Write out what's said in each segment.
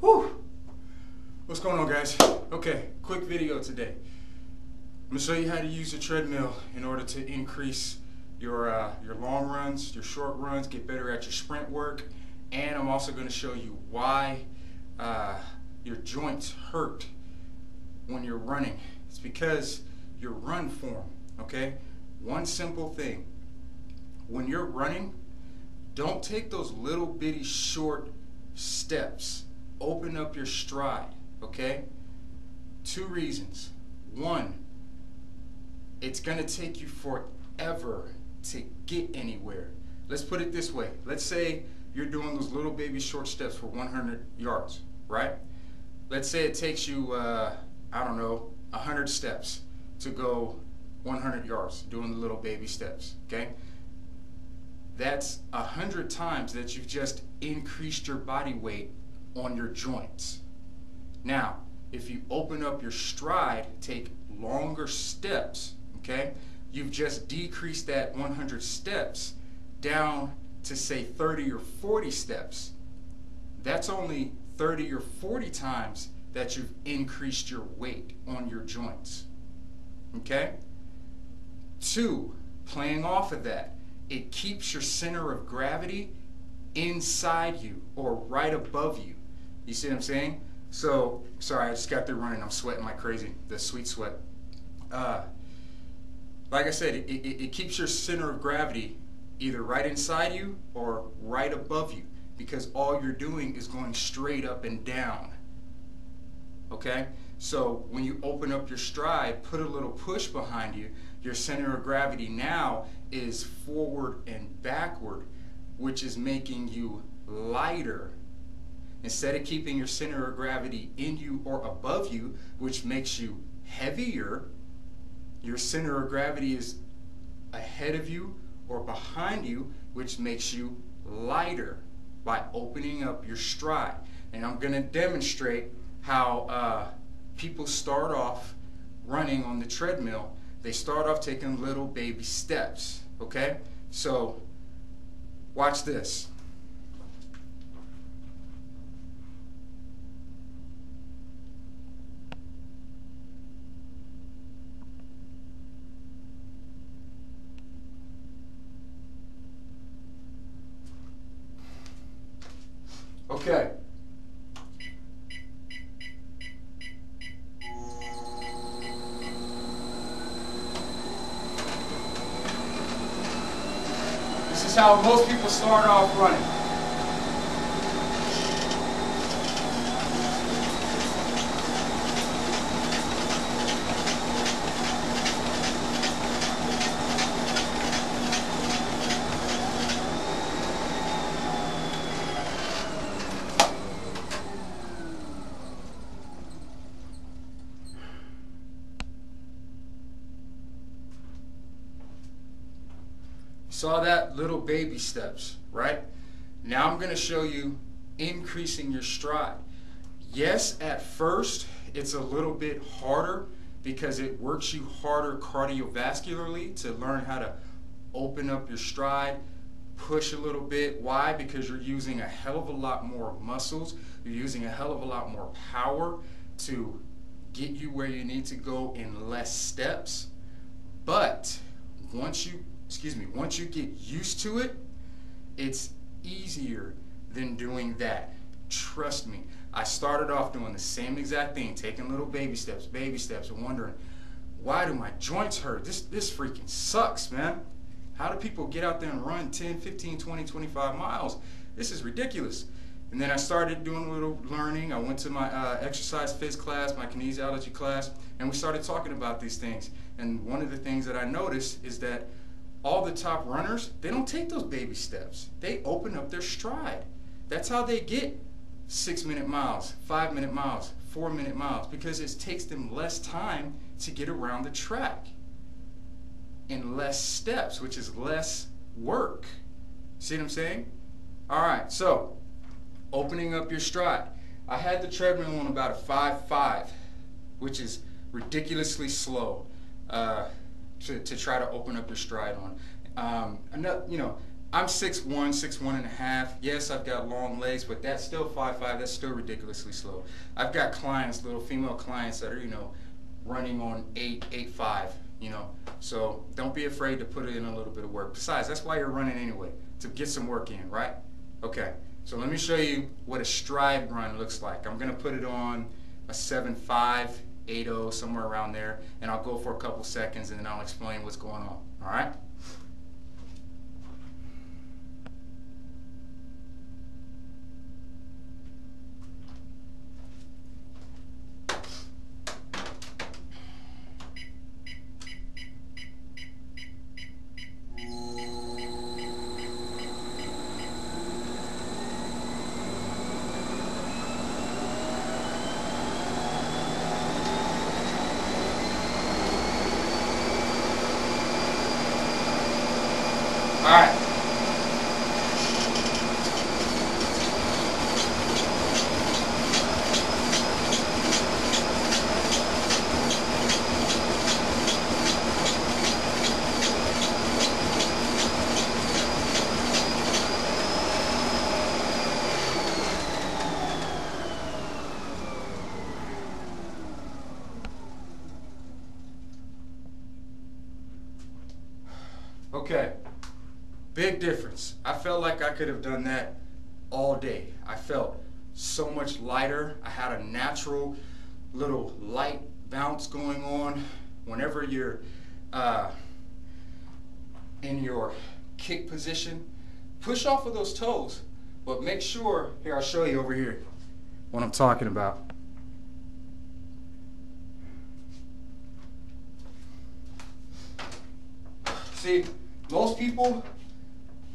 Whew. What's going on, guys? Okay, quick video today. I'm gonna show you how to use the treadmill in order to increase your long runs, your short runs, get better at your sprint work, and I'm also going to show you why your joints hurt when you're running. It's because your run form. Okay, one simple thing: when you're running, don't take those little bitty short steps. Open up your stride. Okay, two reasons. One, it's gonna take you forever to get anywhere. Let's put it this way. Let's say you're doing those little baby short steps for 100 yards, right? Let's say it takes you, I don't know, 100 steps to go 100 yards, doing the little baby steps, okay? That's 100 times that you've just increased your body weight on your joints. Now, if you open up your stride, take longer steps, okay, you've just decreased that 100 steps down to, say, 30 or 40 steps. That's only 30 or 40 times that you've increased your weight on your joints, okay? Two, playing off of that, it keeps your center of gravity inside you or right above you. You see what I'm saying? So, sorry, I just got through running. I'm sweating like crazy, the sweet sweat. Like I said, it keeps your center of gravity either right inside you or right above you, because all you're doing is going straight up and down. Okay? So when you open up your stride, put a little push behind you, your center of gravity now is forward and backward, which is making you lighter. Instead of keeping your center of gravity in you or above you, which makes you heavier, your center of gravity is ahead of you or behind you, which makes you lighter by opening up your stride. And I'm going to demonstrate how people start off running on the treadmill. They start off taking little baby steps, okay? So watch this. Okay. This is how most people start off running. Saw that? Little baby steps, right? Now I'm going to show you increasing your stride. Yes, at first it's a little bit harder because it works you harder cardiovascularly to learn how to open up your stride, push a little bit. Why? Because you're using a hell of a lot more muscles. You're using a hell of a lot more power to get you where you need to go in less steps. But once you get used to it, it's easier than doing that. Trust me. I started off doing the same exact thing, taking little baby steps, and wondering, why do my joints hurt? This freaking sucks, man. How do people get out there and run 10, 15, 20, 25 miles? This is ridiculous. And then I started doing a little learning. I went to my exercise phys class, my kinesiology class, and we started talking about these things. And one of the things that I noticed is that all the top runners, they don't take those baby steps. They open up their stride. That's how they get 6-minute miles, 5-minute miles, 4-minute miles, because it takes them less time to get around the track in less steps, which is less work. See what I'm saying? All right, so opening up your stride. I had the treadmill on about a 5.5, which is ridiculously slow. To try to open up your stride on. I'm 6'1", 6'1.5". Yes, I've got long legs, but that's still 5'5". That's still ridiculously slow. I've got clients, little female clients that are, running on 8, 8'5", So don't be afraid to put in a little bit of work. Besides, that's why you're running anyway, to get some work in, right? Okay, so let me show you what a stride run looks like. I'm gonna put it on a 7'5", 8'0", somewhere around there, and I'll go for a couple seconds and then I'll explain what's going on, all right? All right. Okay. Big difference. I felt like I could have done that all day. I felt so much lighter. I had a natural little light bounce going on. Whenever you're in your kick position, push off of those toes, but make sure, here I'll show you over here what I'm talking about. See, most people,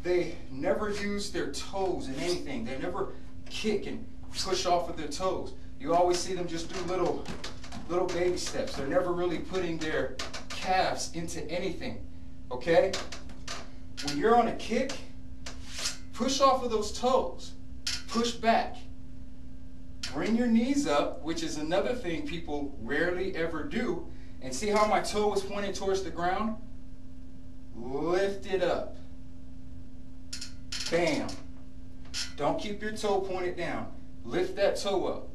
they never use their toes in anything. They never kick and push off with their toes. You always see them just do little baby steps. They're never really putting their calves into anything, okay? When you're on a kick, push off of those toes. Push back. Bring your knees up, which is another thing people rarely ever do. And see how my toe is pointing towards the ground? Lift it up. Bam. Don't keep your toe pointed down. Lift that toe up,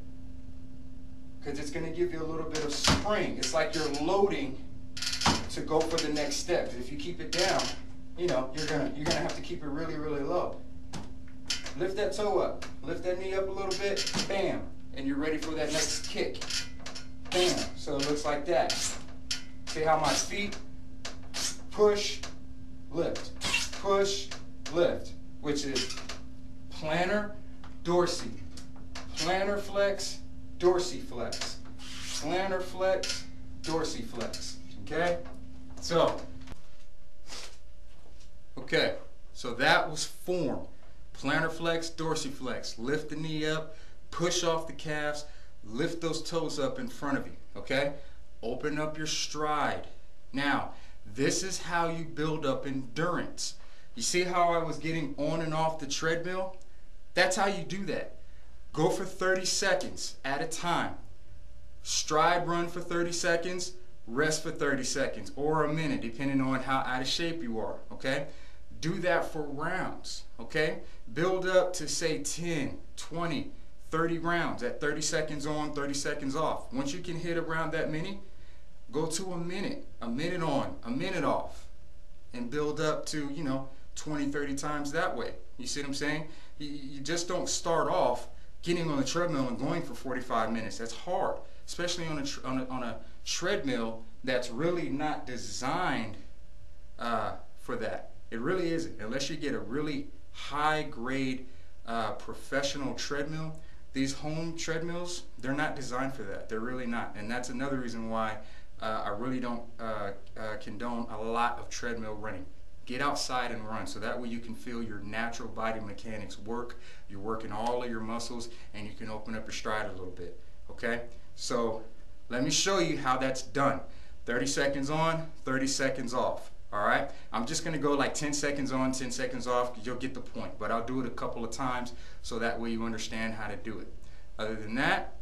because it's going to give you a little bit of spring. It's like you're loading to go for the next step. If you keep it down, you're gonna have to keep it really, really low. Lift that toe up. Lift that knee up a little bit. Bam. And you're ready for that next kick. Bam. So it looks like that. See how my feet push, lift, push, lift, which is plantar, dorsey, plantar flex, dorsey flex, plantar flex, dorsey flex. Okay? So that was form. Plantar flex, dorsey flex. Lift the knee up, push off the calves, lift those toes up in front of you. Okay? Open up your stride. Now, this is how you build up endurance. You see how I was getting on and off the treadmill? That's how you do that. Go for 30 seconds at a time. Stride run for 30 seconds, rest for 30 seconds, or a minute, depending on how out of shape you are, okay? Do that for rounds, okay? Build up to, say, 10, 20, 30 rounds at 30 seconds on, 30 seconds off. Once you can hit around that many, go to a minute on, a minute off, and build up to, 20, 30 times that way. You see what I'm saying? You just don't start off getting on the treadmill and going for 45 minutes. That's hard, especially on a treadmill that's really not designed for that. It really isn't, unless you get a really high-grade professional treadmill. These home treadmills, they're not designed for that. They're really not, and that's another reason why I really don't condone a lot of treadmill running. Get outside and run, so that way you can feel your natural body mechanics work. You're working all of your muscles, and you can open up your stride a little bit, okay? So let me show you how that's done. 30 seconds on, 30 seconds off, all right? I'm just gonna go like 10 seconds on, 10 seconds off, because you'll get the point, but I'll do it a couple of times so that way you understand how to do it. Other than that,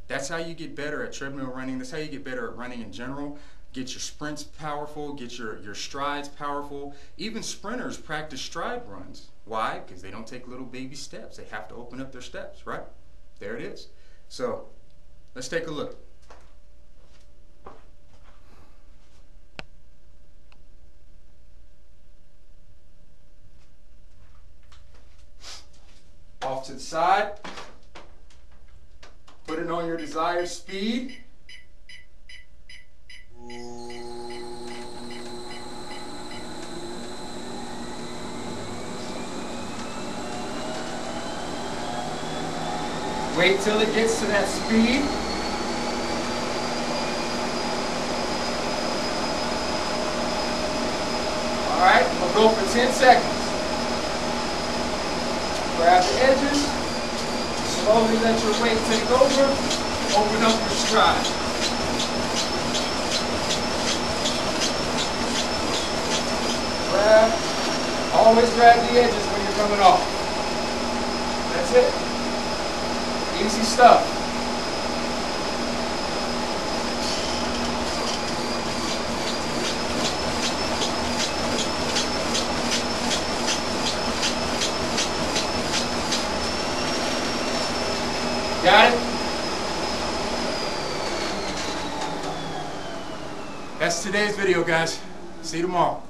that's how you get better at treadmill running. That's how you get better at running in general. get your sprints powerful, get your strides powerful. Even sprinters practice stride runs. Why? Because they don't take little baby steps. They have to open up their steps, right? There it is. So let's take a look. Off to the side. Put it on your desired speed. Wait till it gets to that speed. Alright, we'll go for 10 seconds. Grab the edges. Slowly let your weight take over. Open up your stride. Grab. Always grab the edges when you're coming off. That's it. Easy stuff. Got it? That's today's video, guys. See you tomorrow.